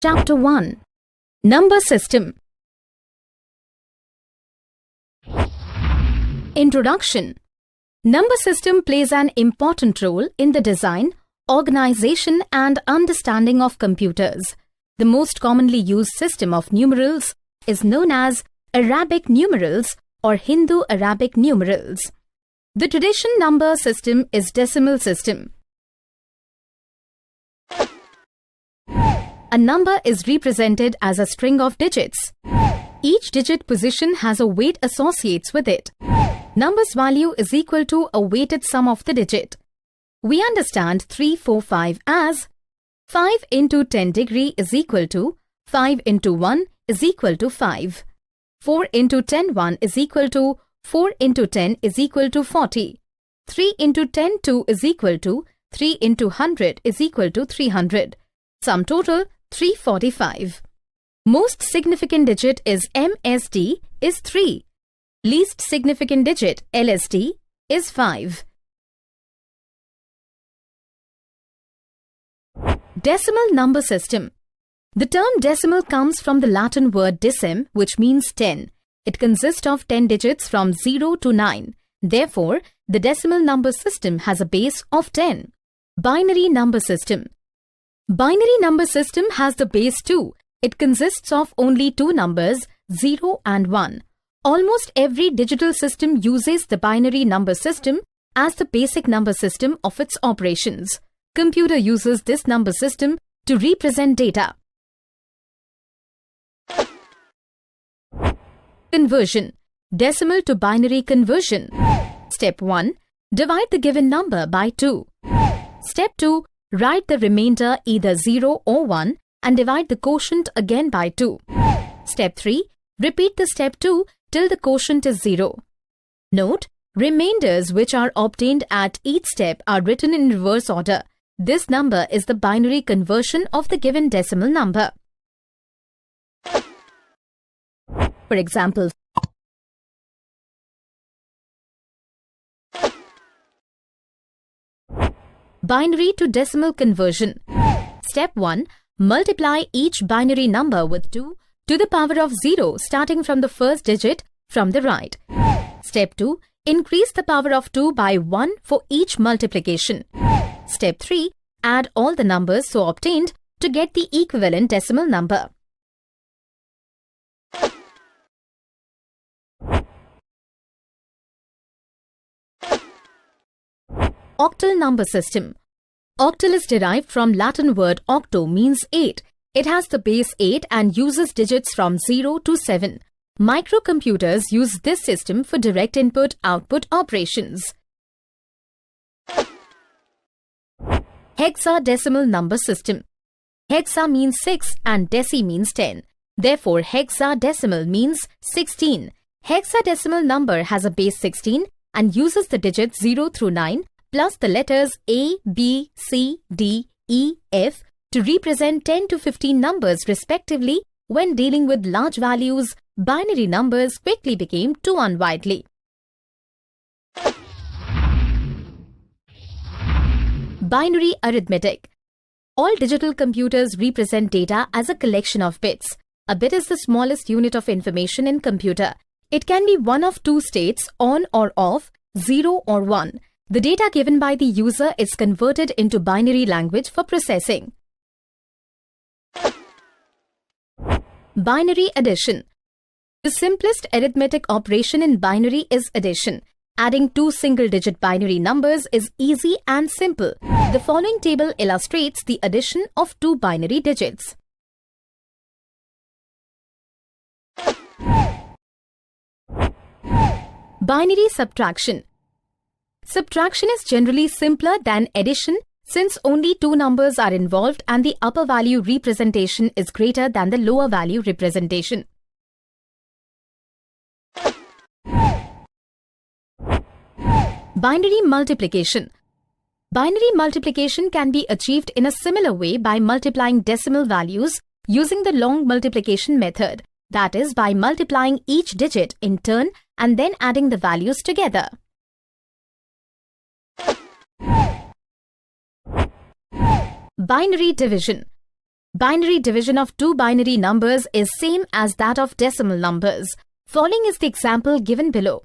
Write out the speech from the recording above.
Chapter 1. Number System. Introduction. Number system plays an important role in the design, organization and understanding of computers. The most commonly used system of numerals is known as Arabic numerals or Hindu-Arabic numerals. The traditional number system is decimal system. A number is represented as a string of digits. Each digit position has a weight associates with it. Number's value is equal to a weighted sum of the digit. We understand 3, 4, 5 as 5 into 10 degree is equal to 5 into 1 is equal to 5. 4 into 10 1 is equal to 4 into 10 is equal to 40. 3 into 10 2 is equal to 3 into 100 is equal to 300. Sum total 345. Most significant digit is MSD is 3. Least significant digit LSD is 5. Decimal number system. The term decimal comes from the Latin word decim, which means 10. It consists of 10 digits from 0 to 9. Therefore, the decimal number system has a base of 10. Binary number system. Binary number system has the base 2. It consists of only two numbers, 0 and 1. Almost every digital system uses the binary number system as the basic number system of its operations. Computer uses this number system to represent data. Conversion. Decimal to binary conversion. Step 1. Divide the given number by 2. Step 2. Write the remainder either 0 or 1 and divide the quotient again by 2. Step 3. Repeat the step 2 till the quotient is 0. Note, remainders which are obtained at each step are written in reverse order. This number is the binary conversion of the given decimal number. For example, binary to decimal conversion. Step 1. Multiply each binary number with 2 to the power of 0 starting from the first digit from the right. Step 2. Increase the power of 2 by 1 for each multiplication. Step 3. Add all the numbers so obtained to get the equivalent decimal number. Octal number system. Octal is derived from Latin word octo means 8. It has the base 8 and uses digits from 0 to 7. Microcomputers use this system for direct input-output operations. Hexadecimal number system. Hexa means 6 and deci means 10. Therefore, hexadecimal means 16. Hexadecimal number has a base 16 and uses the digits 0 through 9 plus the letters A, B, C, D, E, F to represent 10 to 15 numbers respectively. When dealing with large values, binary numbers quickly became too unwieldy. Binary arithmetic. All digital computers represent data as a collection of bits. A bit is the smallest unit of information in computer. It can be one of two states, on or off, 0 or 1. The data given by the user is converted into binary language for processing. Binary addition. The simplest arithmetic operation in binary is addition. Adding two single-digit binary numbers is easy and simple. The following table illustrates the addition of two binary digits. Binary subtraction. Subtraction is generally simpler than addition since only two numbers are involved and the upper value representation is greater than the lower value representation. Binary multiplication. Binary multiplication can be achieved in a similar way by multiplying decimal values using the long multiplication method, that is, by multiplying each digit in turn and then adding the values together. Binary division. Binary division of two binary numbers is same as that of decimal numbers. Following is the example given below.